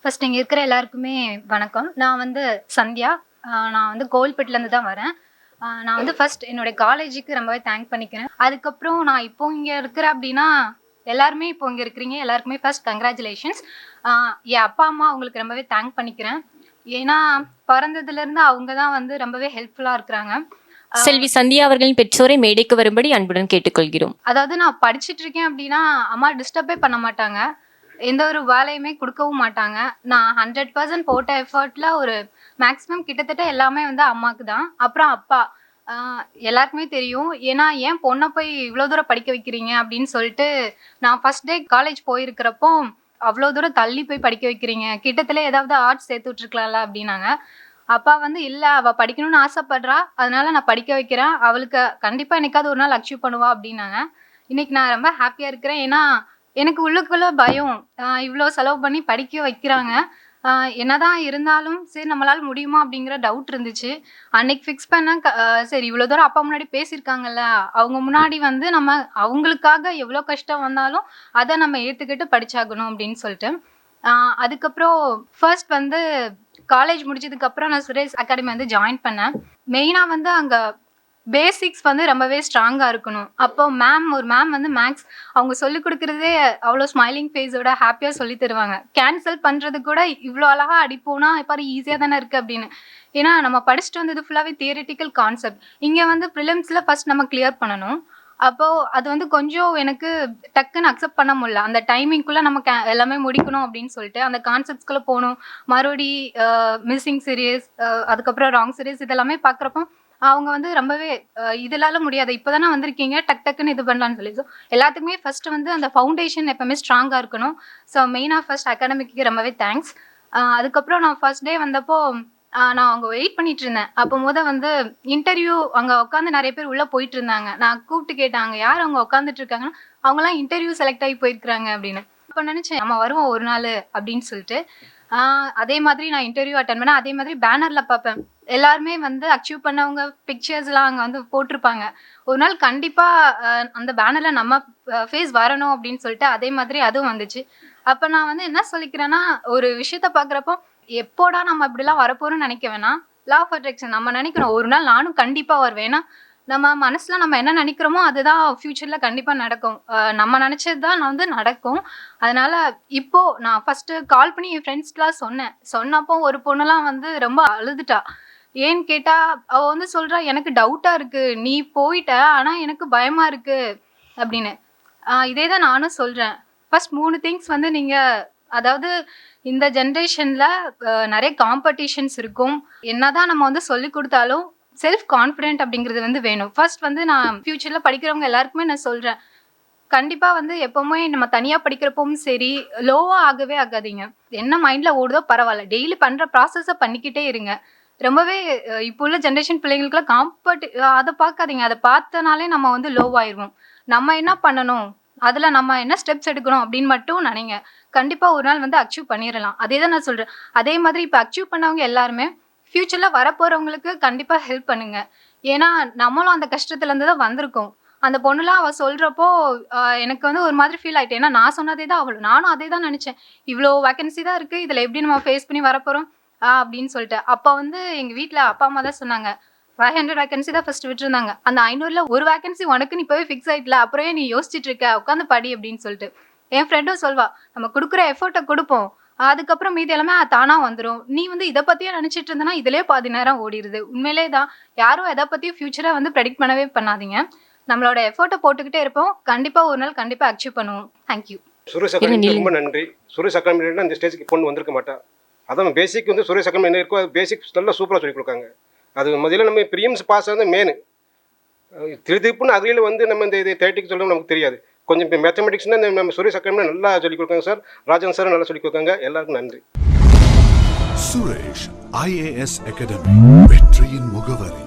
First இங்கே இருக்கிற எல்லாருக்குமே வணக்கம். நான் வந்து சந்தியா. நான் வந்து கோவில்பட்டிலேருந்து தான் வரேன். நான் வந்து ஃபர்ஸ்ட் என்னுடைய காலேஜுக்கு ரொம்பவே தேங்க் பண்ணிக்கிறேன். அதுக்கப்புறம் நான் இப்போ இங்கே இருக்கிறேன் அப்படின்னா எல்லாருமே இப்போ இங்கே இருக்கிறீங்க, எல்லாருக்குமே ஃபர்ஸ்ட் கங்க்ராச்சுலேஷன்ஸ். என் அப்பா அம்மா அவங்களுக்கு ரொம்பவே தேங்க் பண்ணிக்கிறேன். ஏன்னா பிறந்ததுலேருந்து அவங்க தான் வந்து ரொம்பவே ஹெல்ப்ஃபுல்லாக இருக்கிறாங்க. செல்வி சந்தியா அவர்களின் பெற்றோரை மேடைக்கு வரும்படி அன்புடன் கேட்டுக்கொள்கிறோம். அதாவது நான் படிச்சுட்டு இருக்கேன் அப்படின்னா அம்மா டிஸ்டர்பே பண்ண மாட்டாங்க, எந்த ஒரு வேலையுமே கொடுக்கவும் மாட்டாங்க. நான் 100% போட்ட எஃபர்ட்ல ஒரு மேக்ஸிமம் கிட்டத்தட்ட எல்லாமே வந்து அம்மாவுக்கு தான். அப்புறம் அப்பா, எல்லாருக்குமே தெரியும். ஏன்னா ஏன் பொண்ணை போய் இவ்வளோ தூரம் படிக்க வைக்கிறீங்க அப்படின்னு சொல்லிட்டு நான் ஃபர்ஸ்ட் டே காலேஜ் போயிருக்கிறப்போ அவ்வளோ தூரம் தள்ளி போய் படிக்க வைக்கிறீங்க, கிட்டத்தில் ஏதாவது ஆர்ட்ஸ் சேர்த்து விட்ருக்கலாம்ல அப்படின்னாங்க. அப்பா வந்து இல்லை, அவள் படிக்கணும்னு ஆசைப்படுறா, அதனால நான் படிக்க வைக்கிறேன், அவளுக்கு கண்டிப்பாக என்னைக்காவது ஒரு நாள் அச்சீவ் பண்ணுவா அப்படின்னாங்க. இன்னைக்கு நான் ரொம்ப ஹாப்பியாக இருக்கிறேன். ஏன்னா எனக்கு உள்ளுக்குள்ள பயம், இவ்வளோ செலவு பண்ணி படிக்க வைக்கிறாங்க, என்னதான் இருந்தாலும் சரி நம்மளால முடியுமா அப்படிங்கிற டவுட் இருந்துச்சு. அன்னைக்கு ஃபிக்ஸ் பண்ண சரி இவ்வளோ தூரம் அப்பா முன்னாடி பேசியிருக்காங்கல்ல, அவங்க முன்னாடி வந்து நம்ம அவங்களுக்காக எவ்வளோ கஷ்டம் வந்தாலும் அதை நம்ம ஏற்றுக்கிட்டு படிச்சாகணும் அப்படின்னு சொல்லிட்டு அதுக்கப்புறம் ஃபர்ஸ்ட் வந்து காலேஜ் முடிச்சதுக்கப்புறம் நான் சுரேஷ் அகாடமி வந்து ஜாயின் பண்ணேன். மெயினாக வந்து அங்கே பேசிக்ஸ் வந்து ரொம்பவே ஸ்ட்ராங்காக இருக்கணும். அப்போ ஒரு மேம் வந்து மேக்ஸ் அவங்க சொல்லிக் கொடுக்குறதே அவ்வளோ ஸ்மைலிங் ஃபேஸோட ஹாப்பியாக சொல்லி தருவாங்க. கேன்சல் பண்ணுறது கூட இவ்வளோ அழகாக அடிப்போனா இப்போ ஈஸியாக தானே இருக்குது அப்படின்னு. ஏன்னா நம்ம படிச்சுட்டு வந்தது ஃபுல்லாகவே தியரிட்டிக்கல் கான்செப்ட். இங்கே வந்து ப்ரிலிம்ஸில் ஃபர்ஸ்ட் நம்ம கிளியர் பண்ணணும். அப்போது அது வந்து கொஞ்சம் எனக்கு டக்குன்னு அக்செப்ட் பண்ண முடியல. அந்த டைமிங்குள்ளே நம்ம எல்லாமே முடிக்கணும் அப்படின்னு சொல்லிட்டு அந்த கான்செப்ட்ஸ்குள்ளே போகணும். மறுபடி மிஸ்ஸிங் சீரியஸ், அதுக்கப்புறம் ராங் சீரியஸ் இதெல்லாமே பார்க்குறப்போ அவங்க வந்து ரொம்பவே இதனால முடியாது, இப்போ தானே வந்திருக்கீங்க, டக்குன்னு இது பண்ணலான்னு சொல்லி. ஸோ எல்லாத்துக்குமே ஃபர்ஸ்ட் வந்து அந்த ஃபவுண்டேஷன் எப்பவுமே ஸ்ட்ராங்காக இருக்கணும். ஸோ மெயினாக ஃபர்ஸ்ட் அகாடமிக்கு ரொம்பவே தேங்க்ஸ். அதுக்கப்புறம் நான் ஃபர்ஸ்ட் டே வந்தப்போ நான் அங்கே வெயிட் பண்ணிட்டு இருந்தேன். அப்போ வந்து இன்டர்வியூ அங்கே உட்காந்து நிறைய பேர் உள்ளே போயிட்டு இருந்தாங்க. நான் கூப்பிட்டு கேட்டாங்க யார் அவங்க உட்காந்துட்டு இருக்காங்கன்னா, அவங்களாம் இன்டர்வியூ செலக்ட் ஆகி போயிருக்கிறாங்க அப்படின்னு. அப்போ நினச்சேன் நம்ம வருவோம் ஒரு நாள் அப்படின்னு சொல்லிட்டு. அதே மாதிரி நான் இன்டர்வியூ அட்டன் பண்ணேன். அதே மாதிரி பேனரில் பார்ப்பேன், எல்லாருமே வந்து அச்சீவ் பண்ணவங்க பிக்சர்ஸ்லாம் அங்கே வந்து போட்டிருப்பாங்க. ஒரு நாள் கண்டிப்பாக அந்த பேனரில் நம்ம ஃபேஸ் வரணும் அப்படின்னு சொல்லிட்டு அதே மாதிரி அதுவும் வந்துச்சு. அப்போ நான் வந்து என்ன சொல்லிக்கிறேன்னா, ஒரு விஷயத்த பார்க்குறப்போ எப்போடா நம்ம இப்படிலாம் வரப்போறோம்னு நினைக்க வேணாம். லா ஆஃப் அட்ராக்ஷன் நம்ம நினைக்கிறோம் ஒரு நாள் நானும் கண்டிப்பாக வருவேன். ஏன்னா நம்ம மனசில் நம்ம என்ன நினைக்கிறோமோ அதுதான் ஃப்யூச்சரில் கண்டிப்பாக நடக்கும். நம்ம நினச்சது தான் நான் வந்து நடக்கும். அதனால் இப்போது நான் ஃபஸ்ட்டு கால் பண்ணி என் ஃப்ரெண்ட்ஸ்க்கெலாம் சொன்னப்போ ஒரு பொண்ணுலாம் வந்து ரொம்ப அழுதுட்டா. ஏன்னு கேட்டால் அவள் வந்து சொல்கிறா, எனக்கு டவுட்டாக இருக்குது, நீ போயிட்ட ஆனால் எனக்கு பயமாக இருக்குது அப்படின்னு. இதே தான் நானும் சொல்கிறேன். ஃபர்ஸ்ட் 3 திங்ஸ் வந்து நீங்கள், அதாவது இந்த ஜென்ரேஷனில் நிறைய காம்படிஷன்ஸ் இருக்கும். என்னதான் நம்ம வந்து சொல்லி கொடுத்தாலும் செல்ஃப் கான்ஃபிடென்ட் அப்படிங்கிறது வந்து வேணும். ஃபர்ஸ்ட் வந்து நான் ஃப்யூச்சரில் படிக்கிறவங்க எல்லாருக்குமே நான் சொல்கிறேன், கண்டிப்பாக வந்து எப்போவுமே நம்ம தனியாக படிக்கிறப்பவும் சரி லோவாக ஆகவே ஆகாதீங்க. என்ன மைண்டில் ஓடுதோ பரவாயில்ல, டெய்லி பண்ணுற ப்ராசஸை பண்ணிக்கிட்டே இருங்க. ரொம்பவே இப்போ உள்ள ஜென்ரேஷன் பிள்ளைங்களுக்குலாம் அதை பார்க்காதீங்க. அதை பார்த்தனாலே நம்ம வந்து லோவாயிருவோம். நம்ம என்ன பண்ணணும், அதில் நம்ம என்ன ஸ்டெப்ஸ் எடுக்கணும் அப்படின்னு மட்டும் நினைங்க. கண்டிப்பாக ஒரு நாள் வந்து அச்சீவ் பண்ணிடலாம். அதே தான் நான் சொல்கிறேன். அதே மாதிரி இப்போ அச்சீவ் பண்ணவங்க எல்லாருமே ஃப்யூச்சரில் வரப்போகிறவங்களுக்கு கண்டிப்பாக ஹெல்ப் பண்ணுங்க. ஏன்னா நம்மளும் அந்த கஷ்டத்துலேருந்து தான் வந்திருக்கோம். அந்த பொண்ணுலாம் அவள் சொல்கிறப்போ எனக்கு வந்து ஒரு மாதிரி ஃபீல் ஆகிட்டேன். ஏன்னா நான் சொன்னதே தான் நானும் அதே தான் நினச்சேன். இவ்வளோ வேக்கன்சி தான் இருக்குது, இதில் எப்படி நம்ம ஃபேஸ் பண்ணி வரப்போகிறோம் அப்படின்னு சொல்லிட்டு. அப்போ வந்து எங்கள் வீட்டில் அப்பா அம்மா தான் சொன்னாங்க, 500 வேக்கன்சி தான் ஃபர்ஸ்ட் விட்டுருந்தாங்க, அந்த 500ல் ஒரு வேக்கன்சி உனக்குன்னு இப்போவே ஃபிக்ஸ் ஆகிட்டல, அப்புறம் நீ யோசிச்சுட்டு இருக்க, உட்காந்து படி அப்படின்னு சொல்லிட்டு. என் ஃப்ரெண்டும் சொல்வா, நம்ம கொடுக்குற எஃபர்ட்டை கொடுப்போம், அதுக்கப்புறம் மீதி எல்லாமே தானாக வந்துடும். நீ வந்து இதை பற்றியே நினச்சிட்டு இருந்தனா இதிலே பாதி நேரம் ஓடிடுது. உண்மையிலே தான் யாரும் எதை பற்றியும் ஃபியூச்சரை வந்து ப்ரெடிக்ட் பண்ணவே பண்ணாதீங்க. நம்மளோட எஃபர்ட்டை போட்டுக்கிட்டே இருப்போம், கண்டிப்பாக ஒரு நாள் கண்டிப்பாக அச்சீவ் பண்ணுவோம். தேங்க்யூ. சுரேஷ் அகாடமி ரொம்ப நன்றி. சுரேஷ் அகாடமி அந்த ஸ்டேஜுக்கு பொண்ணு வந்திருக்க மாட்டா. அதான் பேசிக் வந்து சுரேஷ் அகாடமி என்ன இருக்கோ அது பேசிக் நல்லா சூப்பராக சொல்லிக் கொடுக்காங்க. அது முதல்ல நம்ம ப்ரீலிம்ஸ் பாஸ் ஆனது மெயின். திருப்புன்னு அதில் வந்து நம்ம இந்த இது தேட்டிக்கு சொல்லணும் நமக்கு தெரியாது. கொஞ்சம் இப்போ மேத்தமெட்டிக்ஸ்னா நம்ம சுரேஷ் அகாடமி நல்லா சொல்லிக் கொடுக்காங்க சார். ராஜன் சார் நல்லா சொல்லிக் கொடுக்காங்க. எல்லாருக்கும் நன்றி. சுரேஷ் IAS அகாடமி, வெற்றியின் முகவரி.